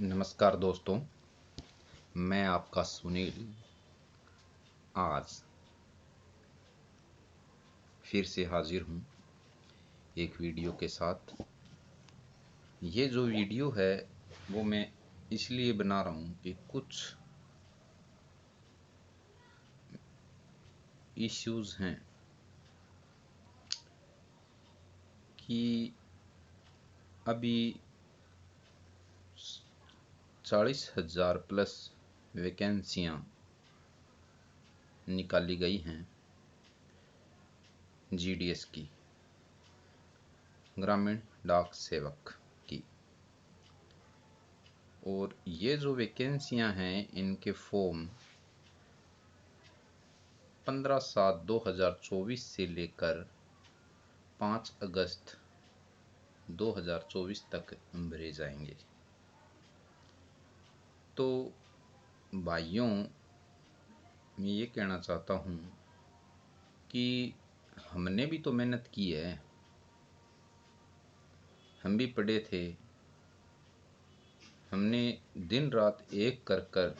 नमस्कार दोस्तों, मैं आपका सुनील आज फिर से हाजिर हूँ एक वीडियो के साथ। ये जो वीडियो है वो मैं इसलिए बना रहा हूँ कि कुछ इश्यूज हैं कि अभी 40,000 प्लस वैकेंसियाँ निकाली गई हैं जीडीएस की, ग्रामीण डाक सेवक की। और ये जो वैकेंसियां हैं इनके फॉर्म 15/7/2024 से लेकर 5 अगस्त 2024 तक भरे जाएंगे। तो भाइयों, मैं ये कहना चाहता हूँ कि हमने भी तो मेहनत की है, हम भी पढ़े थे, हमने दिन रात एक कर कर,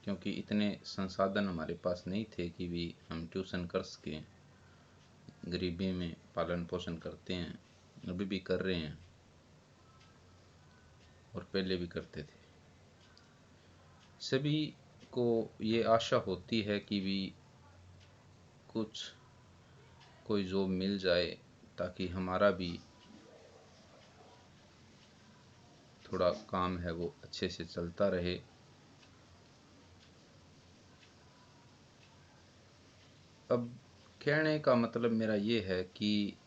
क्योंकि इतने संसाधन हमारे पास नहीं थे कि भी हम ट्यूशन कर सकें, गरीबी में पालन पोषण करते हैं, अभी भी कर रहे हैं और पहले भी करते थे। सभी को ये आशा होती है कि भी कुछ कोई जॉब मिल जाए ताकि हमारा भी थोड़ा काम है वो अच्छे से चलता रहे। अब कहने का मतलब मेरा ये है कि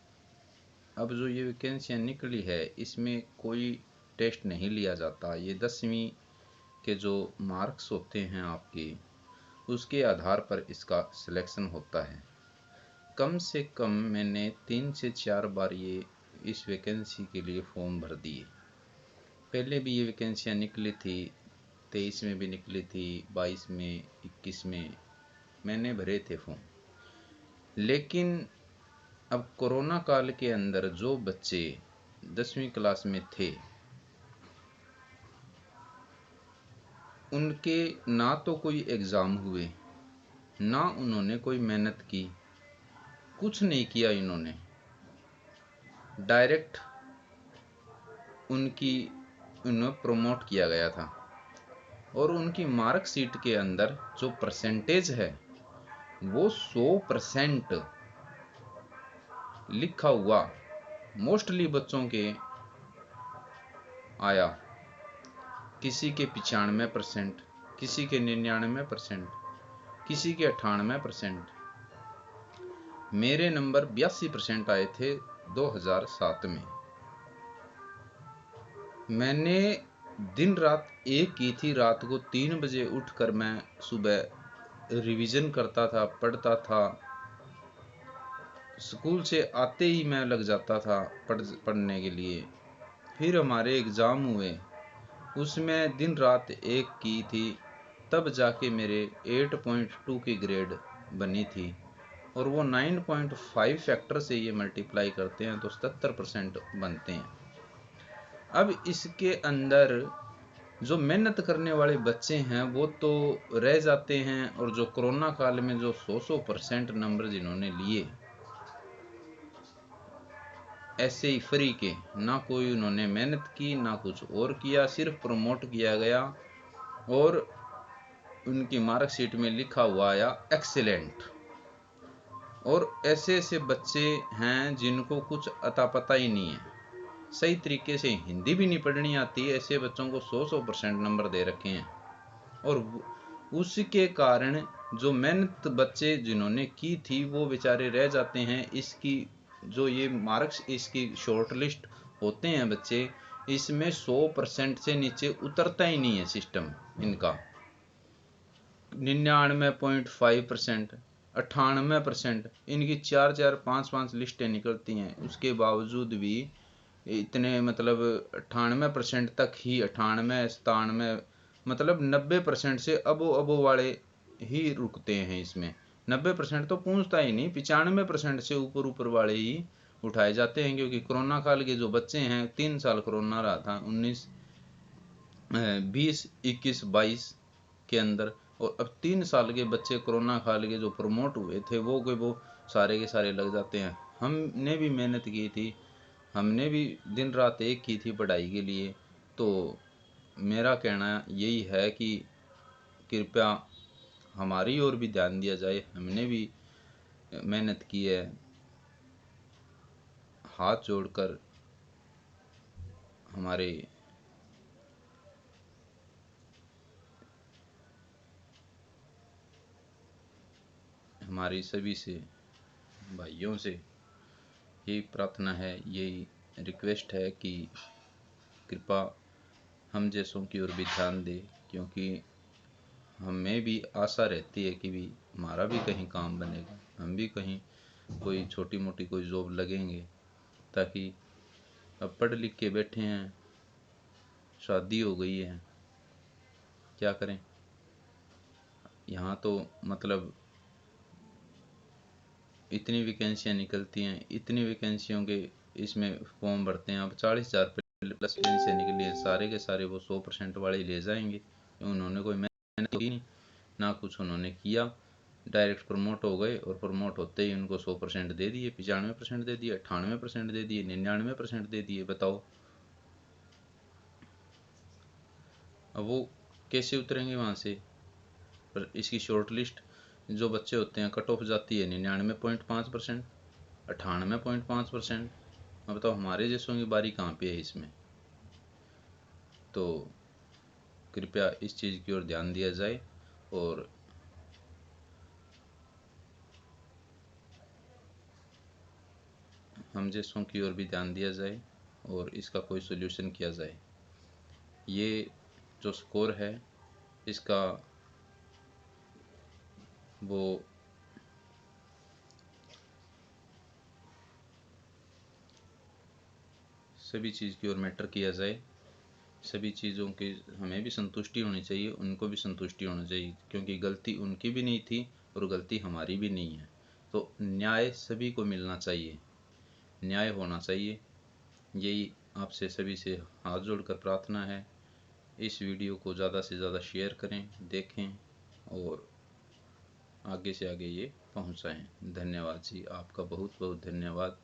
अब जो ये वैकेंसियाँ निकली है इसमें कोई टेस्ट नहीं लिया जाता। ये 10वीं के जो मार्क्स होते हैं आपके, उसके आधार पर इसका सिलेक्शन होता है। कम से कम मैंने 3 से 4 बार ये इस वैकेंसी के लिए फॉर्म भर दिए। पहले भी ये वैकेंसियाँ निकली थी, 23 में भी निकली थी, 22 में, 21 में मैंने भरे थे फॉर्म। लेकिन अब कोरोना काल के अंदर जो बच्चे 10वीं क्लास में थे उनके ना तो कोई एग्ज़ाम हुए, ना उन्होंने कोई मेहनत की, कुछ नहीं किया इन्होंने। डायरेक्ट उन्हें प्रमोट किया गया था और उनकी मार्कशीट के अंदर जो परसेंटेज है वो 100% लिखा हुआ मोस्टली बच्चों के आया। किसी के 95%, किसी के 99%, किसी के 98%। मेरे नंबर 82% आए थे 2007 में। मैंने दिन रात एक की थी। रात को 3 बजे उठकर मैं सुबह रिवीजन करता था, पढ़ता था। स्कूल से आते ही मैं लग जाता था पढ़ने के लिए। फिर हमारे एग्ज़ाम हुए, उसमें दिन रात एक की थी, तब जाके मेरे 8.2 की ग्रेड बनी थी। और वो 9.5 फैक्टर से ये मल्टीप्लाई करते हैं तो 77% बनते हैं। अब इसके अंदर जो मेहनत करने वाले बच्चे हैं वो तो रह जाते हैं, और जो कोरोना काल में जो 100% नंबर जिन्होंने लिए ऐसे ही फ्री के, ना कोई उन्होंने मेहनत की ना कुछ और किया, सिर्फ प्रमोट किया गया और उनकी मार्कशीट में लिखा हुआ आया एक्सीलेंट। और ऐसे ऐसे बच्चे हैं जिनको कुछ अता पता ही नहीं है, सही तरीके से हिंदी भी नहीं पढ़नी आती, ऐसे बच्चों को 100% नंबर दे रखे हैं। और उसके कारण जो मेहनत बच्चे जिन्होंने की थी वो बेचारे रह जाते हैं। इसकी जो ये मार्क्स, इसकी शॉर्ट लिस्ट होते हैं बच्चे, इसमें 100% से नीचे उतरता ही नहीं है सिस्टम इनका। 99.5%, 98%, इनकी 4-4, 5-5 लिस्टें निकलती हैं। उसके बावजूद भी इतने मतलब 98% तक ही, 98, 97, मतलब 90% से अबो वाले ही रुकते हैं इसमें। 90% तो पहुंचता ही नहीं, 95% से ऊपर वाले ही उठाए जाते हैं, क्योंकि कोरोना काल के जो बच्चे हैं, 3 साल कोरोना रहा था, 20, 21, 22 के अंदर, और अब 3 साल के बच्चे कोरोना काल के जो प्रमोट हुए थे वो सारे के सारे लग जाते हैं। हमने भी मेहनत की थी, हमने भी दिन रात एक की थी पढ़ाई के लिए। तो मेरा कहना यही है कि कृपया हमारी ओर भी ध्यान दिया जाए, हमने भी मेहनत की है। हाथ जोड़कर हमारी सभी से भाइयों से यही प्रार्थना है, यही रिक्वेस्ट है कि कृपा हम जैसों की ओर भी ध्यान दे, क्योंकि हमें भी आशा रहती है कि भी हमारा भी कहीं काम बनेगा, हम भी कहीं कोई छोटी मोटी कोई जॉब लगेंगे। ताकि अब पढ़ लिख के बैठे हैं, शादी हो गई है, क्या करें। यहाँ तो मतलब इतनी वैकेंसियाँ निकलती हैं, इतनी वैकेंसियों के इसमें फॉर्म भरते हैं। अब 40,000 प्लस वैकेंसियाँ निकली है, सारे के सारे वो 100% वाले ले जाएंगे। उन्होंने कोई मेहनत की नहीं, ना कुछ उन्होंने किया, डायरेक्ट प्रमोट हो गए, और प्रमोट होते ही उनको 100% दे दिए, 95% दे दिए, 98% दे दिए, 99% दे दिए। बताओ अब वो कैसे उतरेंगे वहाँ से। पर इसकी शॉर्ट लिस्ट जो बच्चे होते हैं, कट ऑफ जाती है 99.5%, 98.5%। अब बताओ हमारे जैसों की बारी कहाँ पे है इसमें। तो कृपया इस चीज़ की ओर ध्यान दिया जाए, और हम जैसों की ओर भी ध्यान दिया जाए, और इसका कोई सोल्यूशन किया जाए। ये जो स्कोर है इसका वो सभी चीज़ की ओर मैटर किया जाए, सभी चीज़ों की हमें भी संतुष्टि होनी चाहिए, उनको भी संतुष्टि होनी चाहिए, क्योंकि गलती उनकी भी नहीं थी और गलती हमारी भी नहीं है। तो न्याय सभी को मिलना चाहिए, न्याय होना चाहिए। यही आपसे सभी से हाथ जोड़कर प्रार्थना है। इस वीडियो को ज़्यादा से ज़्यादा शेयर करें, देखें, और आगे से आगे ये पहुंचाएं। धन्यवाद जी, आपका बहुत बहुत धन्यवाद।